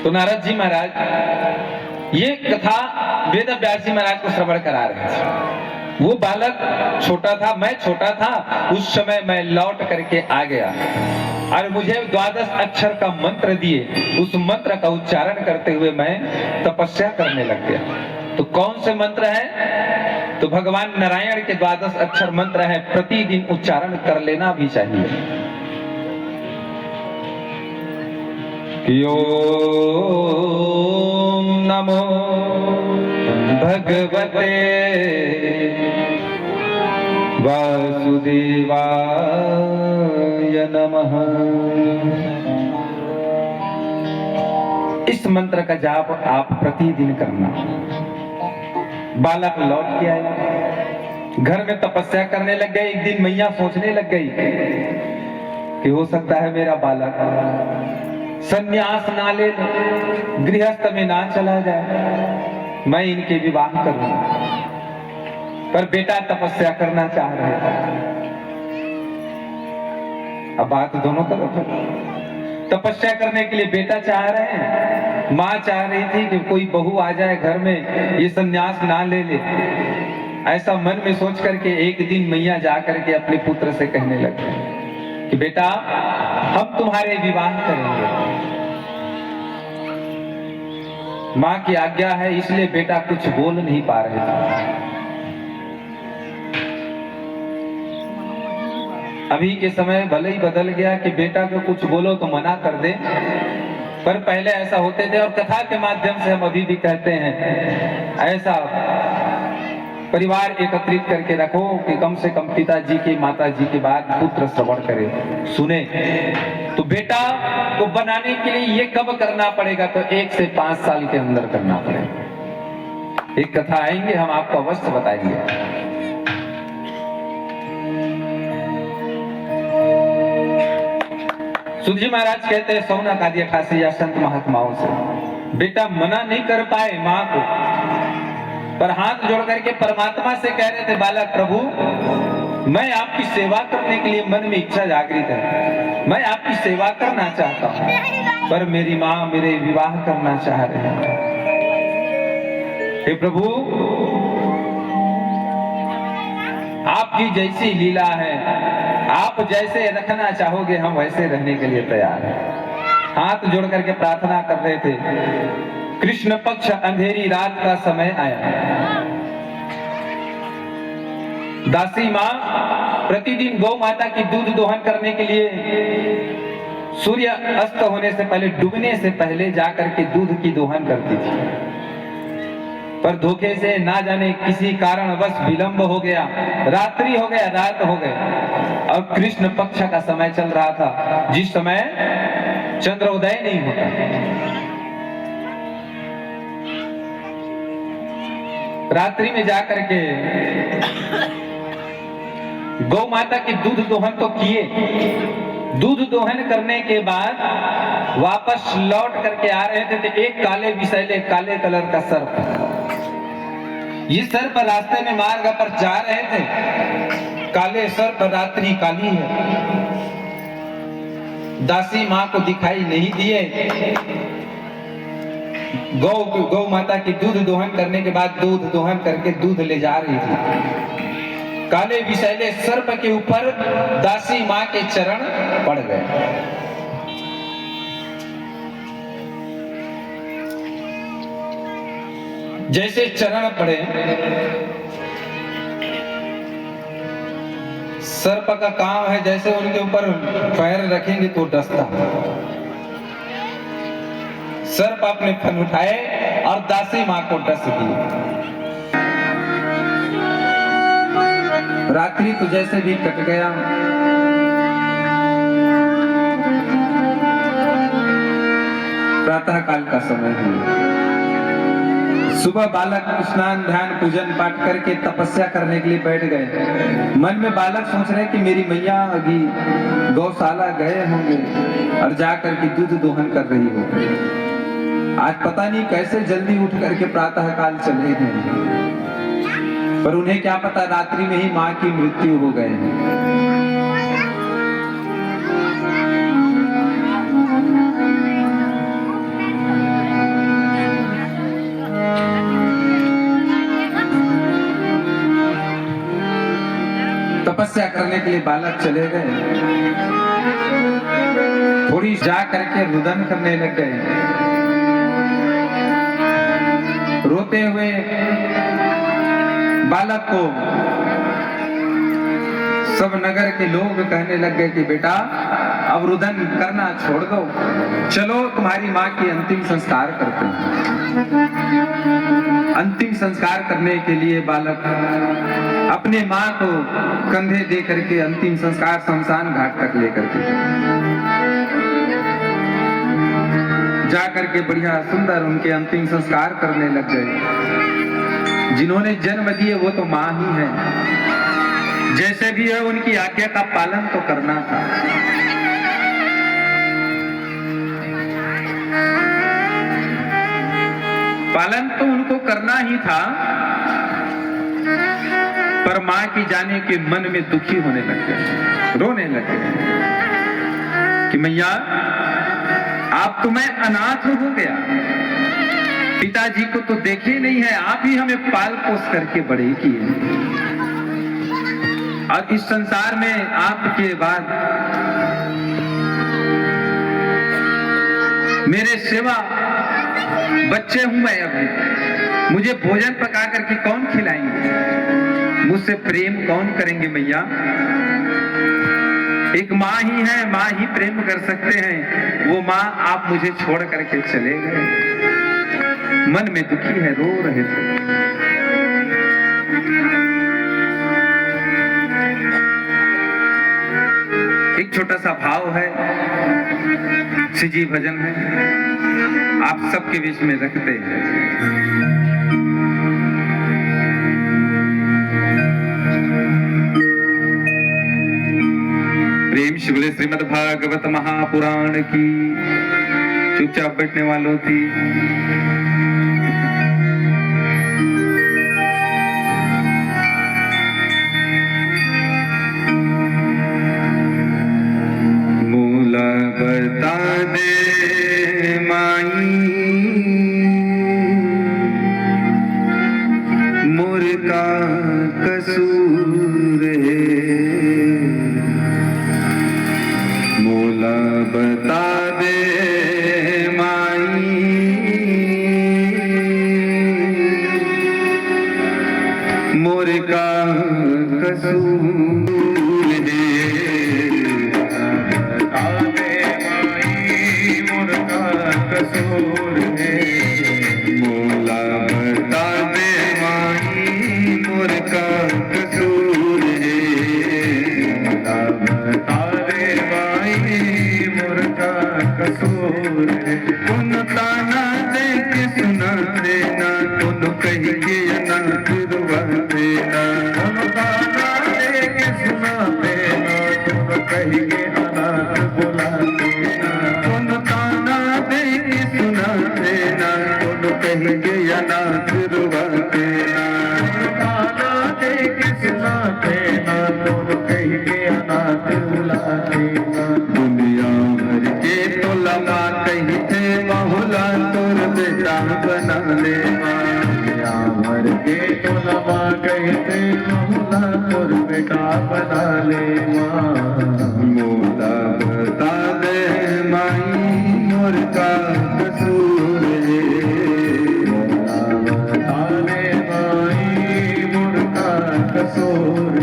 तो नारद जी महाराज ये कथा वेद व्यास जी महाराज को श्रवण करा रहे थे। वो बालक छोटा था, मैं छोटा था, उस समय मैं लौट करके आ गया और मुझे 12 अक्षर का मंत्र दिए। उस मंत्र का उच्चारण करते हुए मैं तपस्या करने लग गया। तो कौन से मंत्र है? तो भगवान नारायण के 12 अक्षर मंत्र है, प्रतिदिन उच्चारण कर लेना भी चाहिए। ओम नमो भगवते वासुदेवाय नमः। इस मंत्र का जाप आप प्रतिदिन करना। बालक लौट के आया, घर में तपस्या करने लग गए। एक दिन मैया सोचने लग गई कि हो सकता है मेरा बालक संन्यास ना ले, गृहस्थ में ना चला जाए, मैं इनके विवाह करूं। पर बेटा तपस्या करना चाह रहे थे। अब बात दोनों तरफ है। तपस्या करने के लिए बेटा चाह रहे हैं, माँ चाह रही थी कि कोई बहू आ जाए घर में, ये संन्यास ना ले ले। ऐसा मन में सोच करके एक दिन मैया जा करके अपने पुत्र से कहने लगे कि बेटा हम तुम्हारे विवाह करेंगे। माँ की आज्ञा है, इसलिए बेटा कुछ बोल नहीं पा रहे थे। अभी के समय भले ही बदल गया कि बेटा को कुछ बोलो तो मना कर दे, पर पहले ऐसा होते थे। और कथा के माध्यम से हम अभी भी कहते हैं, ऐसा परिवार एकत्रित करके रखो कि कम से कम पिताजी के माता जी के बाद पुत्र श्रवण करे, सुने। तो बेटा को बनाने के लिए ये कब करना पड़ेगा? तो 1 से 5 साल के अंदर करना पड़ेगा। एक कथा आएंगे, हम आपको अवश्य बताएंगे। सूत जी महाराज कहते हैं सौनक आदि 88 या संत महात्माओं से, बेटा मना नहीं कर पाए माँ को, पर हाथ जोड़ करके परमात्मा से कह रहे थे, बालक प्रभु मैं आपकी सेवा करने के लिए मन में इच्छा जागृत है, मैं आपकी सेवा करना चाहता हूँ, पर मेरी माँ मेरे विवाह करना चाह रहे हैं। हे प्रभु आपकी जैसी लीला है, आप जैसे रखना चाहोगे हम वैसे रहने के लिए तैयार हैं। हाथ जोड़ करके प्रार्थना कर रहे थे। कृष्ण पक्ष अंधेरी रात का समय आया। दासी माँ प्रतिदिन गौ माता की दूध दोहन करने के लिए सूर्य अस्त होने से पहले, डूबने से पहले जाकर के दूध की दोहन करती थी। पर धोखे से ना जाने किसी कारणवश विलंब हो गया, रात्रि हो गया, रात हो गई और कृष्ण पक्ष का समय चल रहा था, जिस समय चंद्रोदय नहीं होता। रात्रि में जाकर के गौ माता की दूध दोहन तो किए। दूध दोहन करने के बाद वापस लौट करके आ रहे थे तो एक काले विषैले काले कलर का सर्प, ये सर्प रास्ते में मार्ग पर जा रहे थे काले सर्प रात्रि काली है, दासी माँ को दिखाई नहीं दिए। गौ माता की दूध दोहन करने के बाद दूध दोहन करके दूध ले जा रही थी। काले विषैले सर्प के ऊपर दासी माँ के चरण पड़ गए। जैसे चरण पड़े, सर्प का काम है जैसे उनके ऊपर पैर रखेंगे तो डसता। सर्प अपने फन उठाए और दासी मां को डस दिए। रात्रि तो जैसे भी कट गया। प्रातः काल का समय हुआ। सुबह बालक स्नान ध्यान पूजन पाठ करके तपस्या करने के लिए बैठ गए। मन में बालक सोच रहे कि मेरी मैया अभी गौशाला गए होंगे और जाकर के दूध दोहन कर रही होगी। आज पता नहीं कैसे जल्दी उठ करके प्रातः काल चले हैं, पर उन्हें क्या पता रात्रि में ही माँ की मृत्यु हो गए हैं। तपस्या करने के लिए बालक चले गए। थोड़ी जा करके रुदन करने लग गए। रोते हुए बालक को सब नगर के लोग कहने लग गए कि बेटा अब रुदन करना छोड़ दो, चलो तुम्हारी माँ की अंतिम संस्कार करते हैं। अंतिम संस्कार करने के लिए बालक अपने माँ को कंधे दे करके अंतिम संस्कार शमशान घाट तक लेकर के जा करके बढ़िया सुंदर उनके अंतिम संस्कार करने लग गए। जिन्होंने जन्म दिए वो तो माँ ही है, जैसे भी है उनकी आज्ञा का पालन तो करना था। पालन तो उनको करना ही था, पर मां की जाने के मन में दुखी होने लग गए, रोने लग गए कि मैया आप तो मैं अनाथ हो गया, पिताजी को तो देखे नहीं है, आप ही हमें पाल पोस करके बड़े किए, और इस संसार में आपके बाद मेरे सेवा बच्चे हूं मैं, अभी मुझे भोजन पका करके कौन खिलाएंगे, मुझसे प्रेम कौन करेंगे मैया। एक माँ ही है, माँ ही प्रेम कर सकते हैं, वो माँ आप मुझे छोड़ करके चले गए। मन में दुखी है, रो रहे थे। एक छोटा सा भाव है, सिजी भजन है, आप सबके बीच में रखते हैं। प्रेम से बोले श्रीमद् भागवत महापुराण की। चुपचाप बैठने वालों की। मूला बता दे माई मोर का कसूर है, मूला बता दे माई मोर का कसूर है, बता दे माई मोर का कसूर है, मूला बता दे माई मोर का कसूर है, बता दे माई मोर का कसूर है। कौन ताना दे के सुना देना, कौन कह के ना गिरवा देना, कौन ताना दे के सुना देना, कौन कह के अनाथ बुला देना, कौन ताना दे के सुना देना, कौन कह के अनाथ रुवा देना, कौन ताना दे के सुना देना, कौन दे मोला बता दे माई मोर का कसूर मोला बता दे माई मोर का कसूर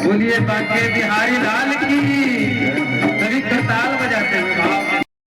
बोलिए बाके बिहारी लाल की।